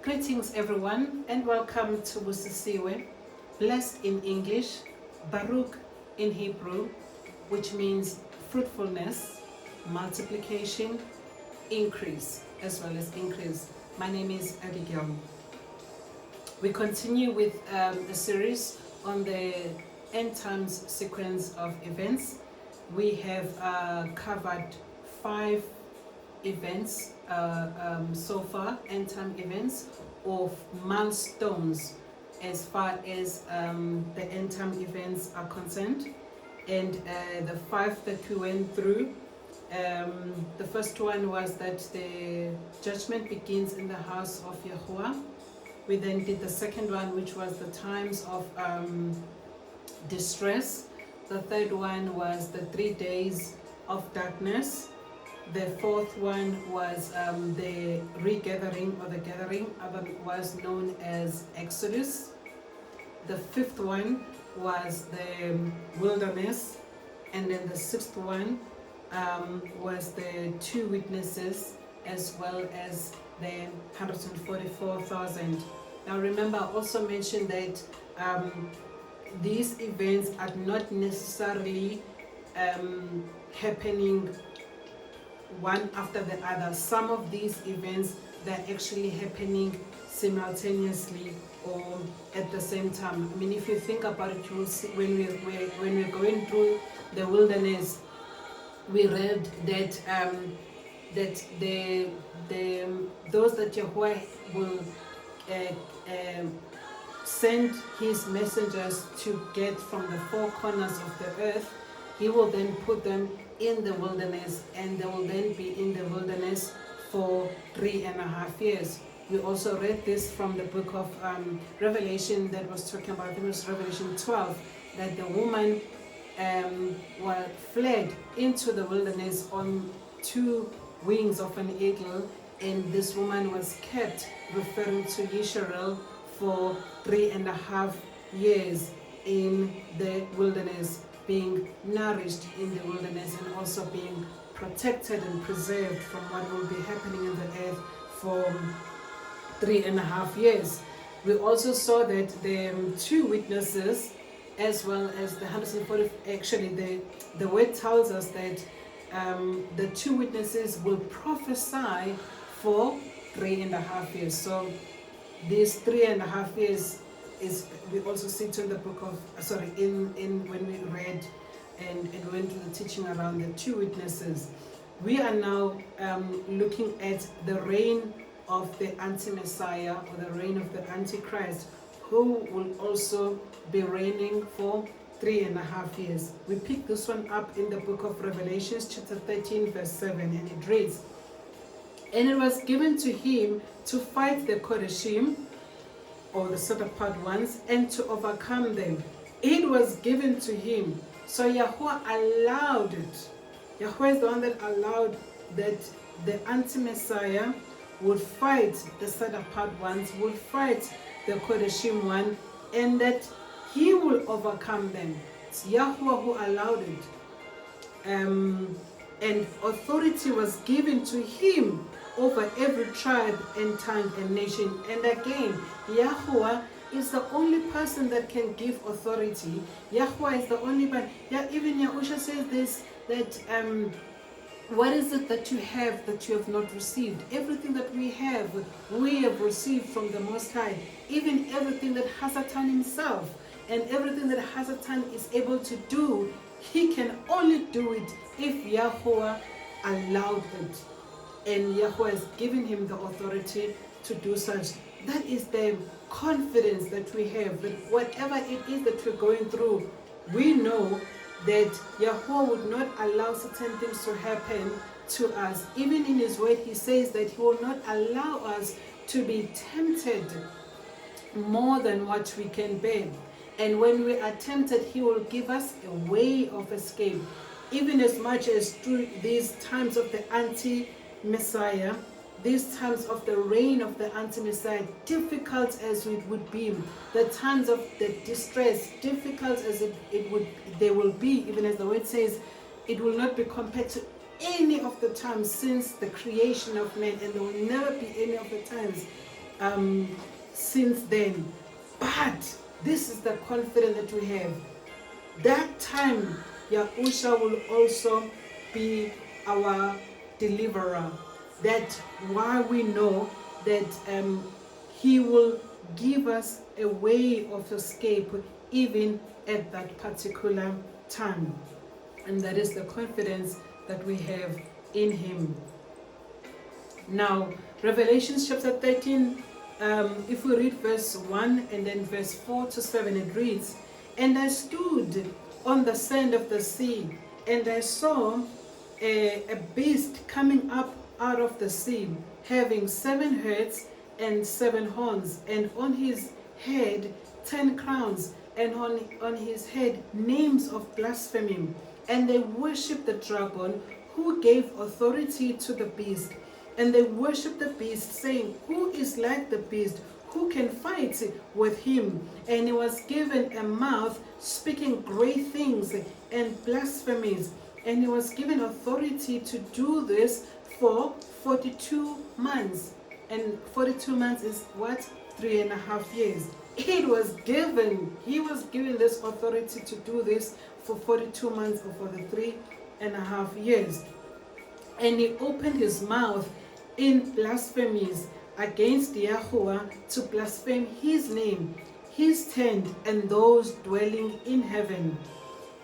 Greetings everyone and welcome to Busisiwe, blessed in English, Baruch in Hebrew, which means fruitfulness, multiplication, increase, as well as increase. My name is Abigail. We continue with a series on the end times sequence of events. We have covered 5 events so far, end time events of milestones as far as the end time events are concerned. And the 5 that we went through, the first one was that the judgment begins in the house of Yahuwah. We then did the second one, which was the times of distress. The third one was the 3 days of darkness. The fourth one was the regathering or the gathering, otherwise known as Exodus. The fifth one was the wilderness. And then the sixth one was the 2 witnesses, as well as the 144,000. Now remember, I also mentioned that these events are not necessarily happening one after the other. Some of these events, they're actually happening simultaneously or at the same time. I mean, if you think about it, you will see when we're going through the wilderness, we read that that those that Yahuwah will send his messengers to get from the 4 corners of the earth, he will then put them in the wilderness, and they will then be in the wilderness for 3.5 years. We also read this from the book of Revelation that was talking about, I think it was Revelation 12, that the woman fled into the wilderness on 2 wings of an eagle, and this woman was kept, referring to Yisrael, for 3.5 years in the wilderness, being nourished in the wilderness and also being protected and preserved from what will be happening in the earth for 3.5 years. We also saw that the 2 witnesses, as well as the 140, actually the word tells us that the 2 witnesses will prophesy for 3.5 years. So these 3.5 years is, we also see to the book of, in when we read and went to the teaching around the 2 witnesses. We are now looking at the reign of the anti-Messiah, or the reign of the Antichrist, who will also be reigning for 3.5 years. We pick this one up in the book of Revelations chapter 13 verse 7, and it reads, "And it was given to him to fight the qodeshim, or the set apart ones, and to overcome them." It was given to him. So Yahuwah allowed it. Yahuwah is the one that allowed that the anti-Messiah would fight the set apart ones, would fight the qodeshim one, and that he will overcome them. It's Yahuwah who allowed it. And authority was given to him over every tribe and tongue and nation. And again, Yahuwah is the only person that can give authority. Yahuwah is the only one. Yeah, even Yahusha says this, that what is it that you have not received? Everything that we have received from the Most High. Even everything that Hasatan himself and everything that Hasatan is able to do, he can only do it if Yahuwah allowed it. And Yahuwah has given him the authority to do such. That is the confidence that we have, that whatever it is that we're going through, we know that Yahuwah would not allow certain things to happen to us. Even in his word, he says that he will not allow us to be tempted more than what we can bear. And when we are tempted, he will give us a way of escape. Even as much as through these times of the anti-Messiah, these times of the reign of the anti-Messiah, difficult as it would be, the times of the distress, difficult as they will be, even as the word says, it will not be compared to any of the times since the creation of man, and there will never be any of the times since then. But this is the confidence that we have. That time, Yahusha will also be our deliverer. That's why we know that he will give us a way of escape even at that particular time. And that is the confidence that we have in him. Now, Revelation chapter 13, if we read verse 1 and then verse 4 to 7, it reads, "And I stood on the sand of the sea, and I saw a beast coming up out of the sea, having 7 heads and 7 horns, and on his head 10 crowns, and on his head names of blasphemy. And they worshipped the dragon, who gave authority to the beast. And they worshipped the beast, saying, Who is like the beast? Who can fight with him? And he was given a mouth, speaking great things and blasphemies. And he was given authority to do this for 42 months. And 42 months is what? 3.5 years. He was given this authority to do this for 42 months or for the 3.5 years. And he opened his mouth in blasphemies against Yahuwah, to blaspheme his name, his tent, and those dwelling in heaven.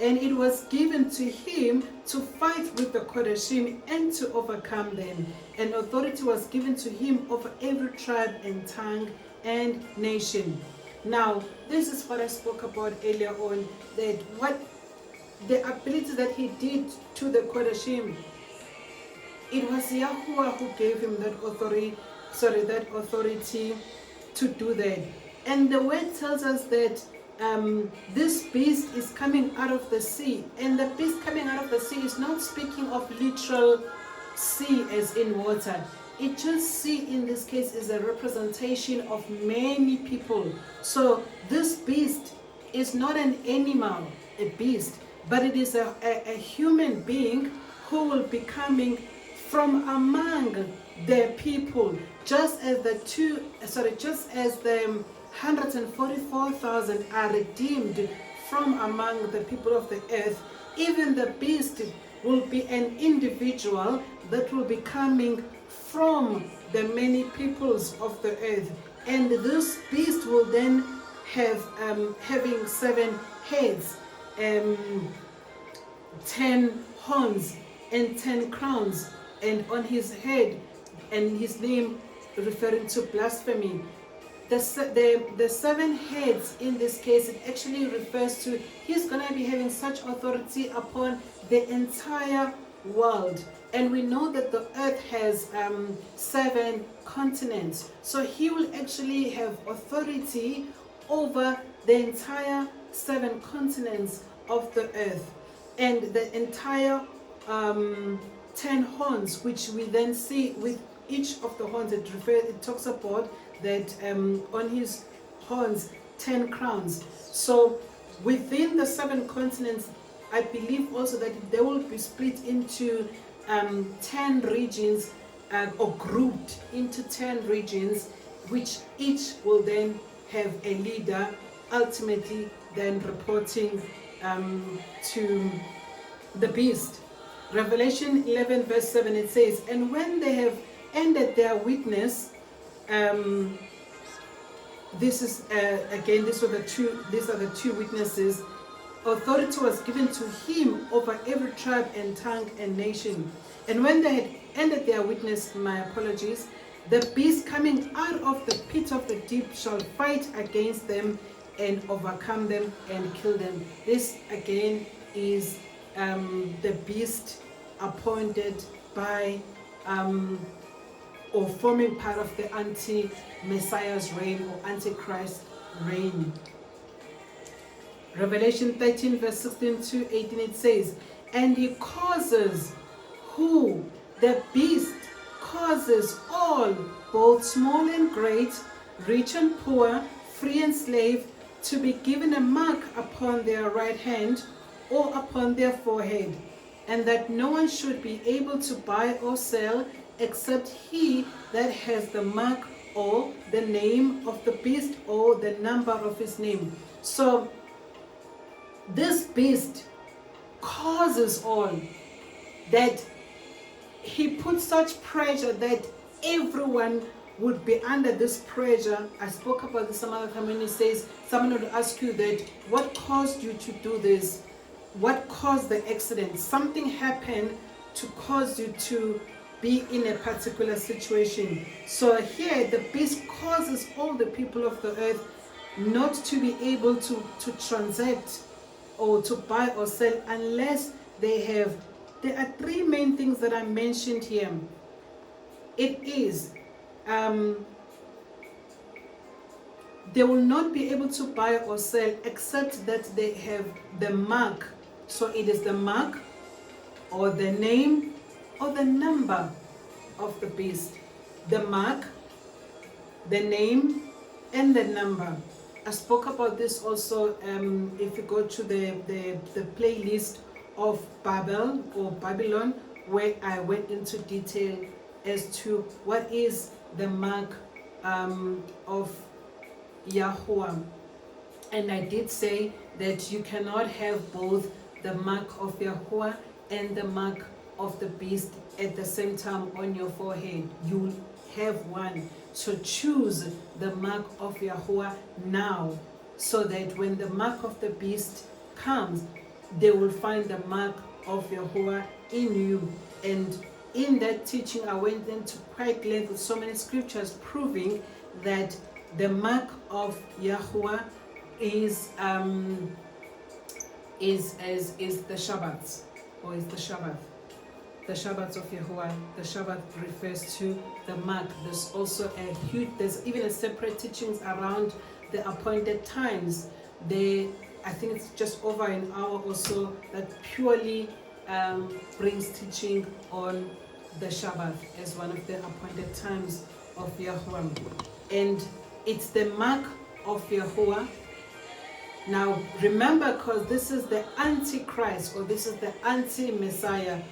And it was given to him to fight with the qodeshim and to overcome them. And authority was given to him over every tribe and tongue and nation. Now, this is what I spoke about earlier on, that what the ability that he did to the qodeshim, it was Yahuwah who gave him that authority to do that. And the word tells us that this beast is coming out of the sea. And the beast coming out of the sea is not speaking of literal sea as in water. It just sea in this case is a representation of many people. So this beast is not an animal, a beast, but it is a human being who will be coming from among the people, just as the 144,000 are redeemed from among the people of the earth. Even the beast will be an individual that will be coming from the many peoples of the earth. And this beast will then have having 7 heads, 10 horns, and 10 crowns, and on his head, and his name referring to blasphemy. The 7 heads in this case, it actually refers to he's going to be having such authority upon the entire world. And we know that the earth has 7 continents. So he will actually have authority over the entire 7 continents of the earth. And the entire 10 horns, which we then see with each of the horns, it talks about that on his horns 10 crowns. So within the 7 continents, I believe also that they will be split into 10 regions, or grouped into 10 regions, which each will then have a leader, ultimately then reporting to the beast. Revelation 11 verse 7, it says, "And when they have ended their witness," this is again, these are the two witnesses. Authority was given to him over every tribe and tongue and nation. And when they had ended their witness, my apologies, the beast coming out of the pit of the deep shall fight against them and overcome them and kill them. This again is the beast appointed by or forming part of the anti-Messiah's reign or Antichrist reign. Revelation 13 verse 16 to 18, it says, "And he causes," who? The beast causes all, both small and great, rich and poor, free and slave, to be given a mark upon their right hand or upon their forehead, and that no one should be able to buy or sell except he that has the mark or the name of the beast, or the number of his name. So this beast causes all that he puts such pressure that everyone would be under this pressure. I spoke about this some other time when he says, someone would ask you that, what caused you to do this? What caused the accident? Something happened to cause you to be in a particular situation. So here the beast causes all the people of the earth not to be able to transact or to buy or sell unless they have. There are three main things that I mentioned here. It is they will not be able to buy or sell except that they have the mark. So it is the mark or the name or the number of the beast. The mark, the name, and the number. I spoke about this also if you go to the playlist of Babel or Babylon, where I went into detail as to what is the mark of Yahuwah. And I did say that you cannot have both the mark of Yahuwah and the mark of the beast at the same time on your forehead. You have one. So choose the mark of Yahuwah now, so that when the mark of the beast comes, they will find the mark of Yahuwah in you. And in that teaching, I went into quite length with so many scriptures proving that the mark of Yahuwah is the Shabbats, or is the Shabbat. The Shabbats of Yahuwah. The Shabbat refers to the mark. There's also there's even a separate teachings around the appointed times. I think it's just over an hour or so that purely brings teaching on the Shabbat as one of the appointed times of Yahuwah. And it's the mark of Yahuwah. Now remember, because this is the Antichrist, or this is the anti-Messiah,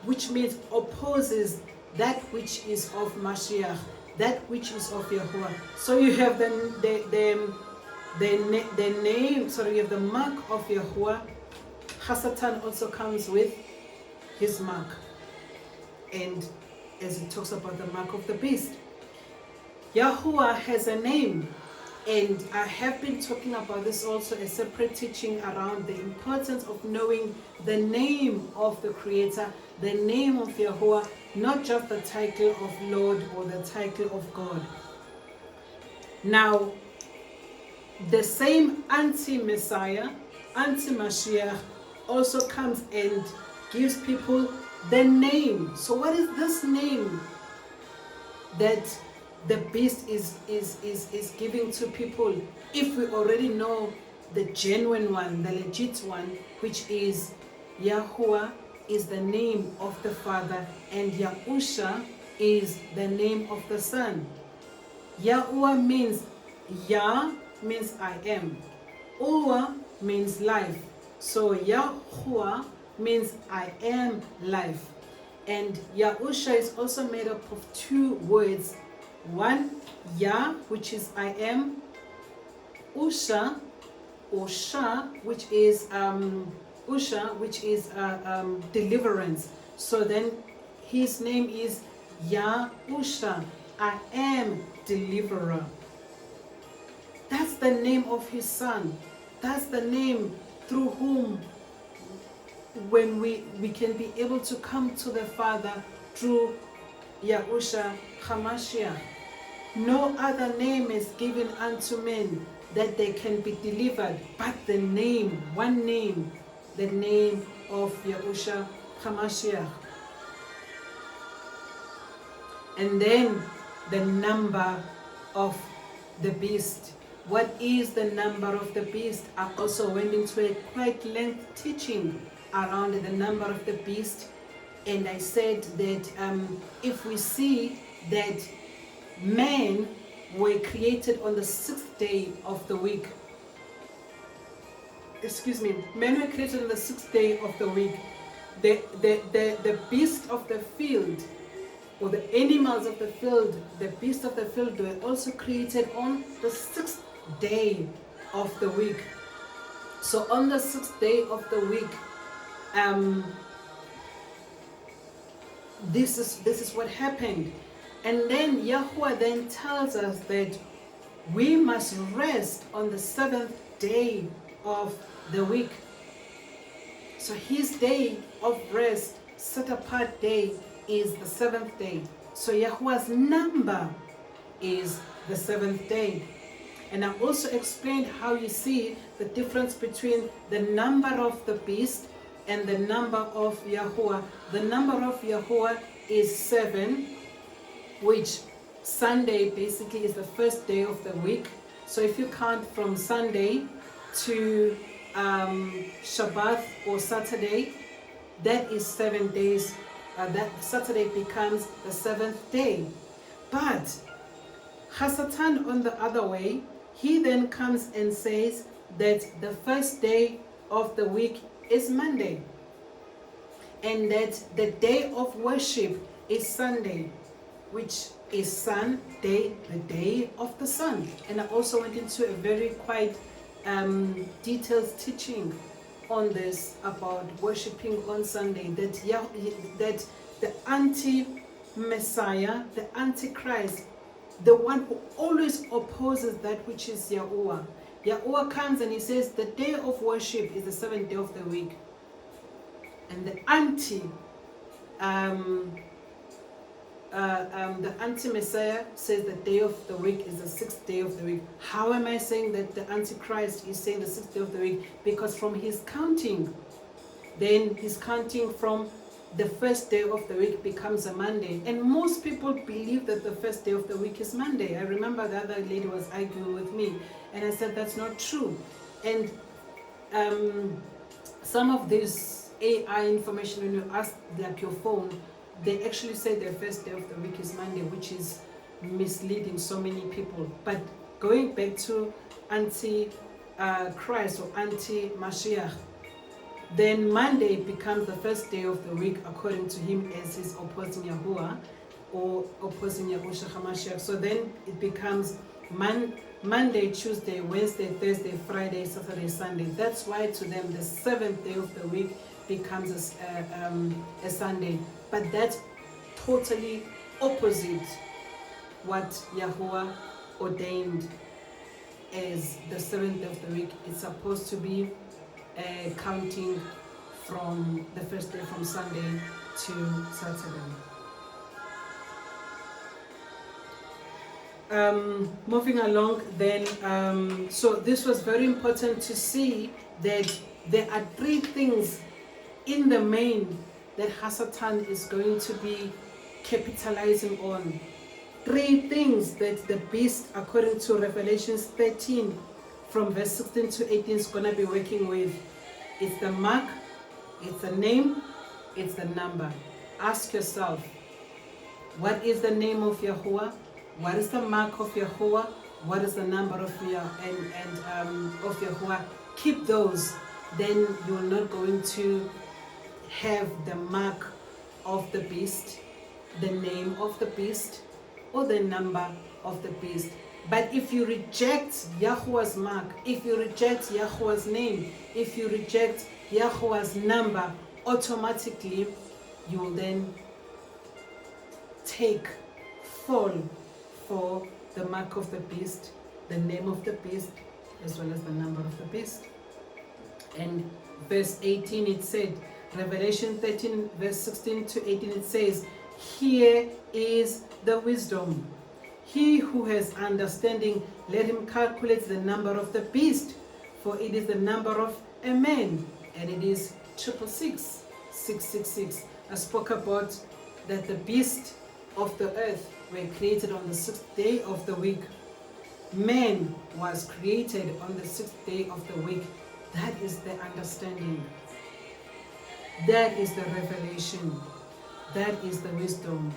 which means opposes that which is of Mashiach, that which is of Yahuwah. So you have the name, sorry, you have the mark of Yahuwah. Hasatan also comes with his mark. And as it talks about the mark of the beast, Yahuwah has a name. And I have been talking about this also, a separate teaching around the importance of knowing the name of the Creator, the name of Yahuwah, not just the title of Lord or the title of God. Now, the same anti-Messiah, anti-Mashiach, also comes and gives people the name. So what is this name that the beast is giving to people, if we already know the genuine one, the legit one, which is Yahuwah is the name of the Father, and Yahusha is the name of the Son. Yahuwah means Yah means I am. Uwa means life. So Yahuwah means I am life. And Yahusha is also made up of two words. One, Yah, which is I am. Usha, or Shah, which is deliverance. So then his name is Yahusha, I am deliverer. That's the name of his son. That's the name through whom when we can be able to come to the Father through Yahusha HaMashiach. No other name is given unto men that they can be delivered but the name, one name, the name of Yahusha HaMashiach. And then the number of the beast. What is the number of the beast? I also went into a quite lengthy teaching around the number of the beast, and I said that if we see that men were created on the 6th day of the week, men were created on the 6th day of the week. The beast of the field or the animals of the field, the beasts of the field, were also created on the 6th day of the week. So on the 6th day of the week, this is what happened. And then Yahuwah then tells us that we must rest on the 7th day of the week. So his day of rest, set apart day, is the 7th day. So Yahuwah's number is the 7th day. And I also explained how you see the difference between the number of the beast and the number of Yahuwah. The number of Yahuwah is 7, which Sunday basically is the first day of the week. So if you count from Sunday to Shabbat or Saturday, that is 7 days. That Saturday becomes the 7th day. But Hasatan, on the other way, he then comes and says that the first day of the week is Monday, and that the day of worship is Sunday, which is Sun Day, the day of the sun. And I also went into a very quite detailed teaching on this about worshiping on Sunday, that the anti-Messiah, the Antichrist, the one who always opposes that which is Yahuwah. Yahuwah comes and he says the day of worship is the 7th day of the week. And the anti-Messiah says the day of the week is the 6th day of the week. How am I saying that the Antichrist is saying the 6th day of the week? Because from his counting, then he's counting from the first day of the week becomes a Monday. And most people believe that the first day of the week is Monday. I remember the other lady was arguing with me, and I said that's not true. And some of this AI information, when you ask like your phone, they actually say the first day of the week is Monday, which is misleading so many people. But going back to anti-Christ or anti-Mashiach, then Monday becomes the first day of the week according to him, as he's opposing Yahuwah or opposing Yahushua HaMashiach. So then it becomes Monday, Tuesday, Wednesday, Thursday, Friday, Saturday, Sunday. That's why to them the 7th day of the week becomes a Sunday. But that's totally opposite what Yahuwah ordained as the 7th day of the week. It's supposed to be counting from the first day, from Sunday to Saturday. Moving along then, so this was very important to see that there are 3 things in the main that Hasatan is going to be capitalizing on. 3 things that the beast, according to Revelation 13, from verse 16 to 18, is going to be working with. It's the mark, it's the name, it's the number. Ask yourself, what is the name of Yahuwah? What is the mark of Yahuwah? What is the number of Yahuwah? Keep those, then you're not going to have the mark of the beast, the name of the beast, or the number of the beast. But if you reject Yahuwah's mark, if you reject Yahuwah's name, if you reject Yahuwah's number, automatically you will then fall for the mark of the beast, the name of the beast, as well as the number of the beast. And verse 18 it said, Revelation 13 verse 16 to 18 it says, here is the wisdom. He who has understanding, let him calculate the number of the beast, for it is the number of a man, and it is 666, 666. I spoke about that the beast of the earth were created on the 6th day of the week. Man was created on the 6th day of the week. That is the understanding. That is the revelation. That is the wisdom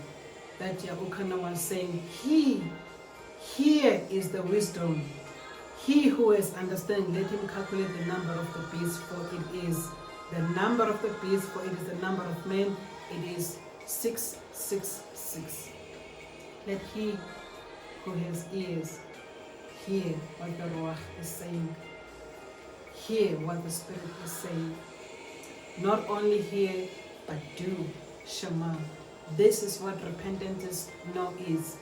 that Yahuwah was saying. Here is the wisdom. He who has understanding, let him calculate the number of the beast, for it is the number of the beast, for it is the number of men, it is 666. Let he who has ears hear what the Ruach is saying. Hear what the Spirit is saying. Not only hear, but do. Shema. This is what repentance now is.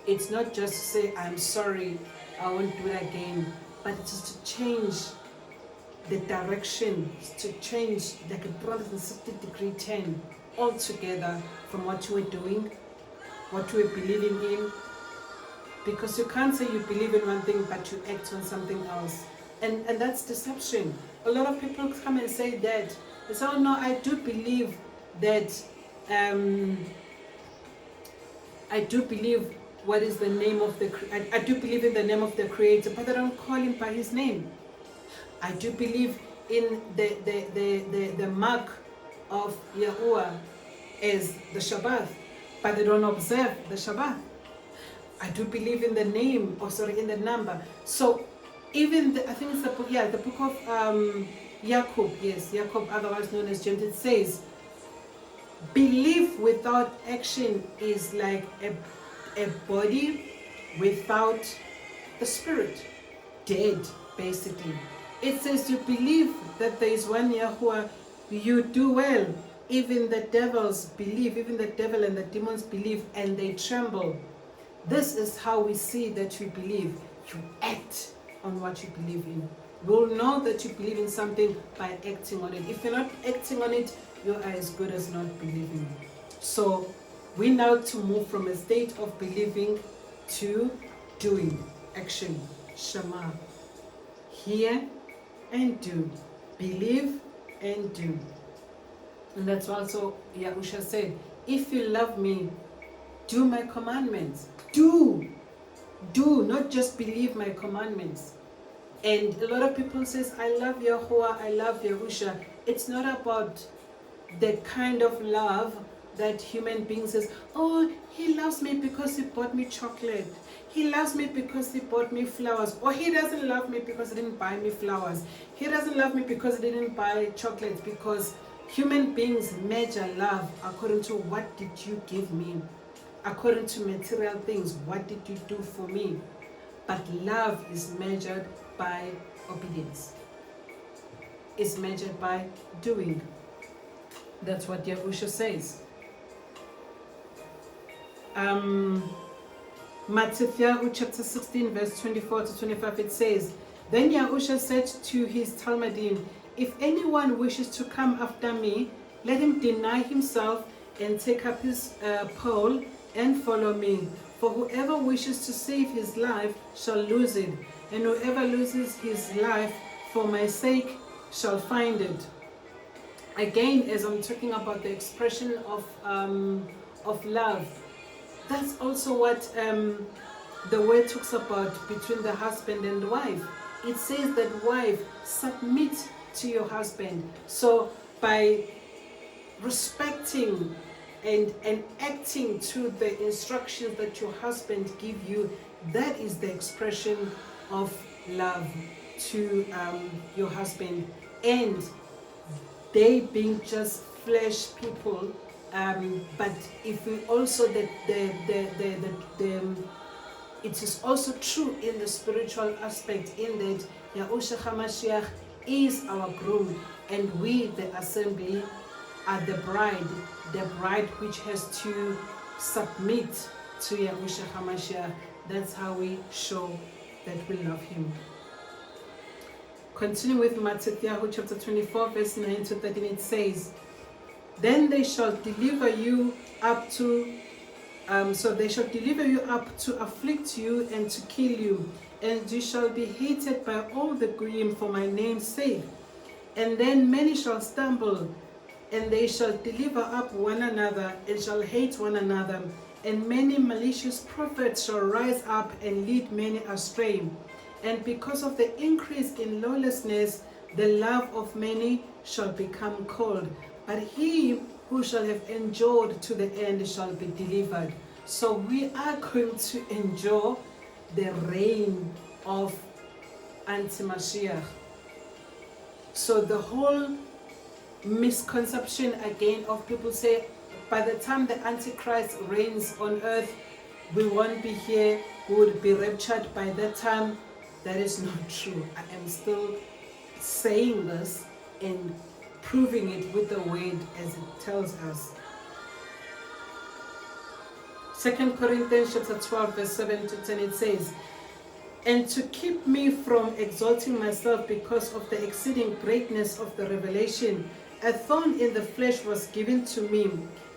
It's not just to say, I'm sorry, I won't do it again, but it's to change the direction, to change like a 360-degree turn altogether from what you were doing, what you were believing in. Because you can't say you believe in one thing, but you act on something else. And that's deception. A lot of people come and say that. They say, oh no, I do believe that, I do believe what is the name of the, I do believe in the name of the Creator, but I don't call him by his name. I do believe in the mark of Yahuwah as the Shabbat, but they don't observe the Shabbat. I do believe in the name, in the number. So even I think it's the book, the book of Jacob, Jacob, otherwise known as James, it says, belief without action is like a body without the spirit, dead, basically. It says you believe that there is one Yahuwah, you do well. Even the devils believe, even the devil and the demons believe, and they tremble. This is how we see that you believe. You act on what you believe in. We'll know that you believe in something by acting on it. If you're not acting on it, you are as good as not believing. So we now to move from a state of believing to doing, action, Shema. Hear and do. Believe and do. And that's also Yahusha said, if you love me, do my commandments. Do, not just believe my commandments. And a lot of people says, I love Yahuwah, I love Yahusha. It's not about the kind of love that human beings says, oh, he loves me because he bought me chocolate. He loves me because he bought me flowers. Or he doesn't love me because he didn't buy me flowers. He doesn't love me because he didn't buy chocolates. Because human beings measure love according to what did you give me. According to material things, what did you do for me? But love is measured by obedience. It's measured by doing. That's what Yahusha says. Matthew chapter 16 verse 24 to 25, it says, then Yahusha said to his Talmudim, if anyone wishes to come after me, let him deny himself and take up his pole and follow me. For whoever wishes to save his life shall lose it, and whoever loses his life for my sake shall find it. Again, as I'm talking about the expression of love, that's also what the word talks about between the husband and the wife. It says that wife, submit to your husband. So by respecting and acting to the instructions that your husband give you, that is the expression of love to your husband. And they being just flesh people, but if we also it is also true in the spiritual aspect, in that Yahushua HaMashiach is our groom, and we, the assembly, are the bride which has to submit to Yahushua HaMashiach. That's how we show that we love him. Continue with Matthew chapter 24 verse 9 to 13, it says, then they shall deliver you up to afflict you and to kill you, and you shall be hated by all the grim for my name's sake. And then many shall stumble, and they shall deliver up one another, and shall hate one another. And many malicious prophets shall rise up and lead many astray. And because of the increase in lawlessness, the love of many shall become cold. But he who shall have endured to the end shall be delivered. So we are going to endure the reign of Anti-Mashiach. So the whole misconception again of people say, by the time the Antichrist reigns on earth, we won't be here, we would be raptured by that time. That is not true. I am still saying this and proving it with the word as it tells us. 2 Corinthians chapter 12 verse 7 to 10, it says, "And to keep me from exalting myself because of the exceeding greatness of the revelation, a thorn in the flesh was given to me,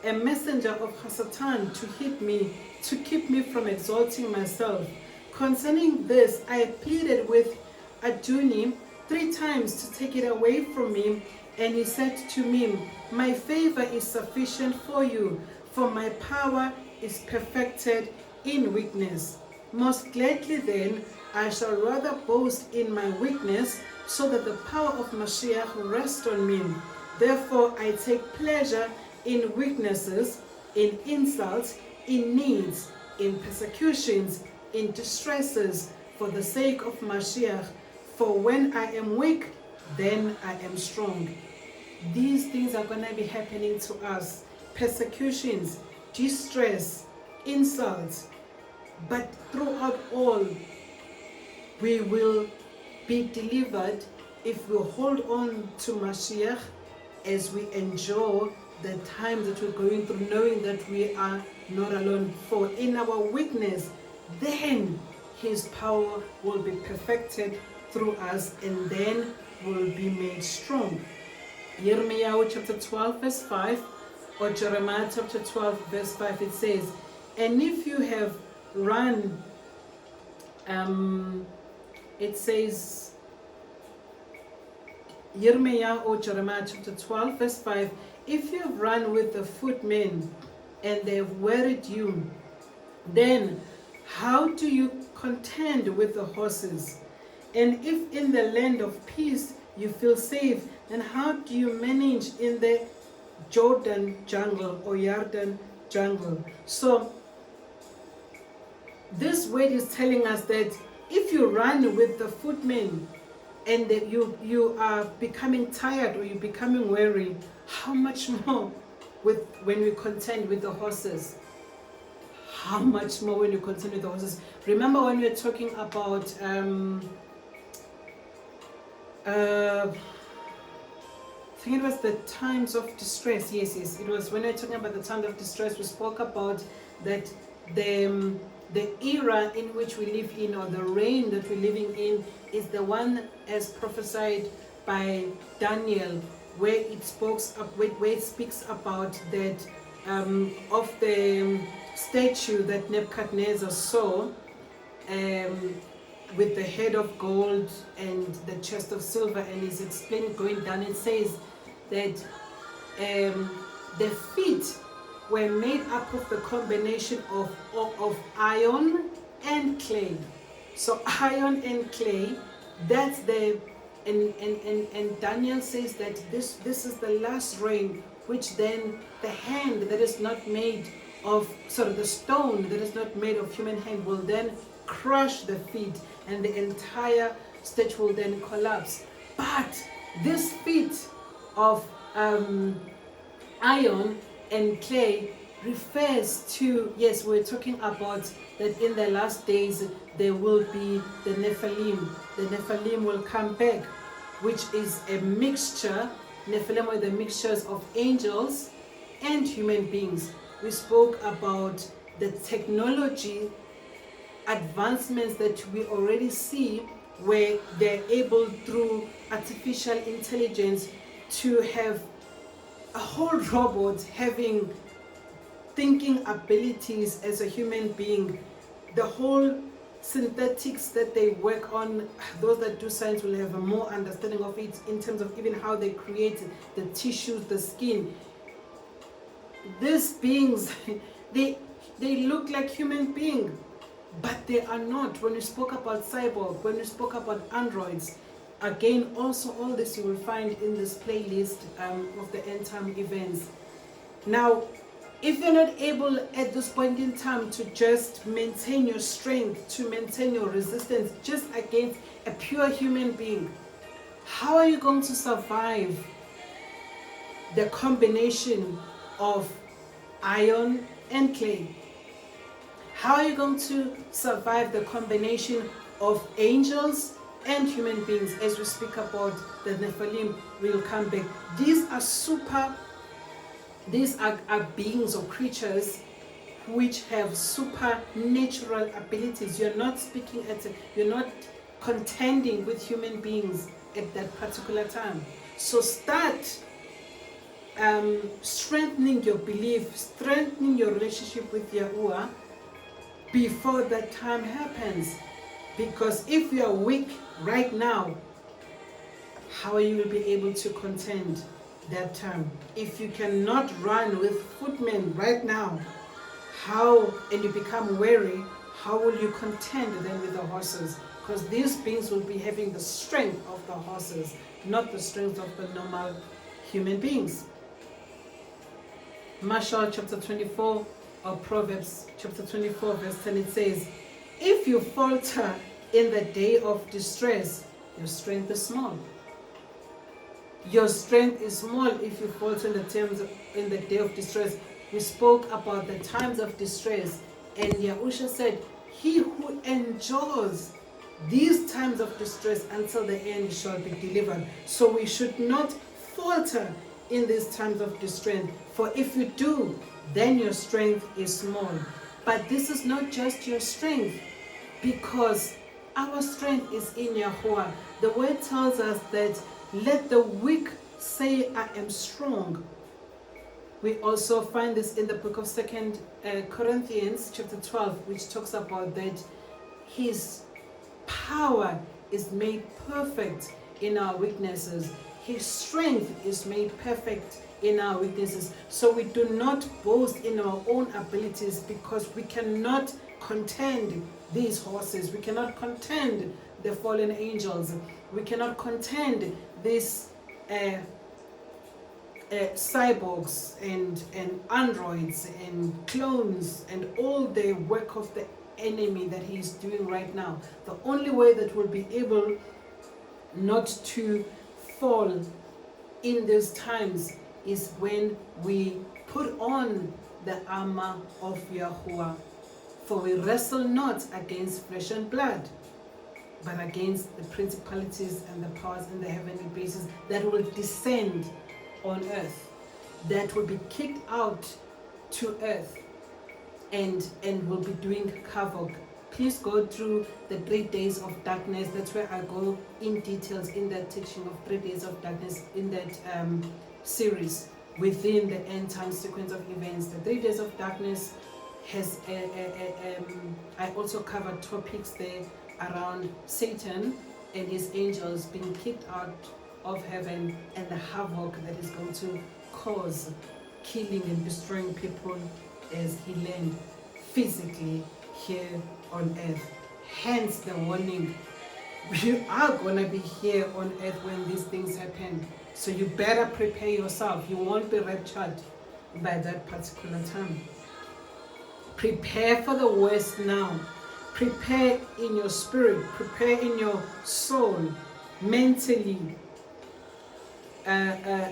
a messenger of Satan to hit me, to keep me from exalting myself. Concerning this, I pleaded with Adoni 3 times to take it away from me, and he said to me, my favor is sufficient for you, for my power is perfected in weakness. Most gladly then, I shall rather boast in my weakness, so that the power of Mashiach rests on me. Therefore, I take pleasure in weaknesses, in insults, in needs, in persecutions, in distresses, for the sake of Mashiach. For when I am weak, then I am strong." These things are going to be happening to us. Persecutions, distress, insults. But throughout all, we will be delivered if we hold on to Mashiach as we endure the times that we're going through, knowing that we are not alone. For in our weakness, then His power will be perfected through us, and then will be made strong. Jeremiah chapter 12 verse 5, or Jeremiah chapter 12 verse 5, it says, "And if you have run," it says, Jeremiah or Jeremiah chapter 12 verse 5, "If you have run with the footmen and they have wearied you, then how do you contend with the horses? And if in the land of peace you feel safe, then how do you manage in the Jordan jungle or Yarden jungle?" So this word is telling us that if you run with the footmen and that you are becoming tired or you're becoming weary, how much more when we contend with the horses? How much more when you contend with the horses? Remember when we were talking about I think it was the times of distress. Yes, it was when we were talking about the times of distress. We spoke about that the era in which we live in, or the reign that we're living in, is the one as prophesied by Daniel, where it speaks about that of the statue that Nebuchadnezzar saw, with the head of gold and the chest of silver, and he's explaining going down. It says that the feet were made up of the combination of iron and clay. So iron and clay, that's and Daniel says that this is the last rain, which then the hand that is not made of, the stone that is not made of human hand will then crush the feet, and the entire statue will then collapse. But this feet of iron and clay refers to, yes, we're talking about that in the last days there will be the Nephilim. The Nephilim will come back, which is a mixture. Nephilim were the mixtures of angels and human beings. We spoke about the technology advancements that we already see, where they're able through artificial intelligence to have a whole robot having thinking abilities as a human being. The whole synthetics that they work on, those that do science will have a more understanding of it in terms of even how they create the tissues, the skin. These beings, they look like human beings, but they are not. When we spoke about cyborg, when we spoke about androids, again, also all this you will find in this playlist of the end time events. Now, if you're not able at this point in time to just maintain your strength, to maintain your resistance just against a pure human being, how are you going to survive the combination of iron and clay. How are you going to survive the combination of angels and human beings? As we speak about the Nephilim, we'll come back. These are beings or creatures which have supernatural abilities. You're not you're not contending with human beings at that particular time. So start strengthening your belief, strengthening your relationship with Yahuwah before that time happens. Because if you are weak right now, how you will be able to contend that time? If you cannot run with footmen right now, and you become weary, how will you contend then with the horses? Because these beings will be having the strength of the horses, not the strength of the normal human beings. Marshall chapter 24, or Proverbs chapter 24 verse 10, it says, if you falter in the day of distress, your strength is small. Your strength is small if you falter in the day of distress. We spoke about the times of distress, and Yahusha said, he who endures these times of distress until the end shall be delivered. So we should not falter in these times of distress, for if you do, then your strength is small. But this is not just your strength, because our strength is in Yahuwah. The word tells us that let the weak say, I am strong. We also find this in the book of 2 Corinthians chapter 12, which talks about that his power is made perfect in our weaknesses. His strength is made perfect in our weaknesses. So we do not boast in our own abilities, because we cannot contend these horses. We cannot contend the fallen angels. We cannot contend these cyborgs and androids and clones and all the work of the enemy that he is doing right now. The only way that we'll be able not to fall in those times is when we put on the armor of Yahuwah. For we wrestle not against flesh and blood, but against the principalities and the powers in the heavenly places that will descend on earth, that will be kicked out to earth and will be doing havoc. Please go through the 3 days of darkness. That's where I go in details in that teaching of 3 days of darkness, in that series within the end time sequence of events. The 3 days of darkness has I also covered topics there around Satan and his angels being kicked out of heaven, and the havoc that is going to cause, killing and destroying people as he lands physically here on earth. Hence the warning, you are going to be here on earth when these things happen. So you better prepare yourself. You won't be raptured by that particular time. Prepare for the worst now. Prepare in your spirit, prepare in your soul, mentally,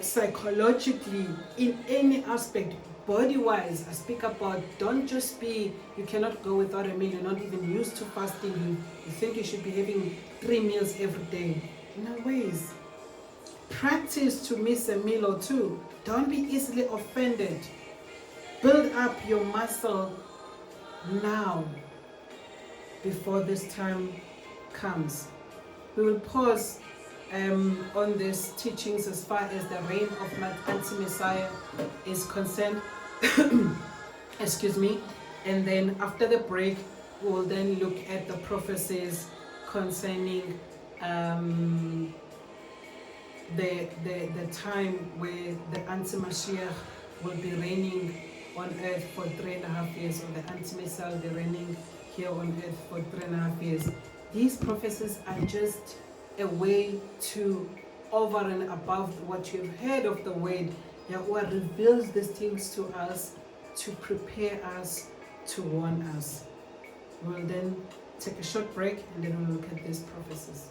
psychologically, in any aspect, body-wise. I speak about, don't just be, you cannot go without a meal. You're not even used to fasting. You think you should be having 3 meals every day. No ways. Practice to miss a meal or two. Don't be easily offended. Build up your muscle now, before this time comes. We will pause on these teachings as far as the reign of anti-Messiah is concerned. Excuse me. And then after the break, we will then look at the prophecies concerning the time where the anti-Mashiach will be reigning on earth for 3.5 years, or the anti-Messiah will be reigning here on earth for 3.5 years. These prophecies are just a way to, over and above what you've heard of the word, Yahuwah reveals these things to us to prepare us, to warn us. We'll then take a short break and then we'll look at these prophecies.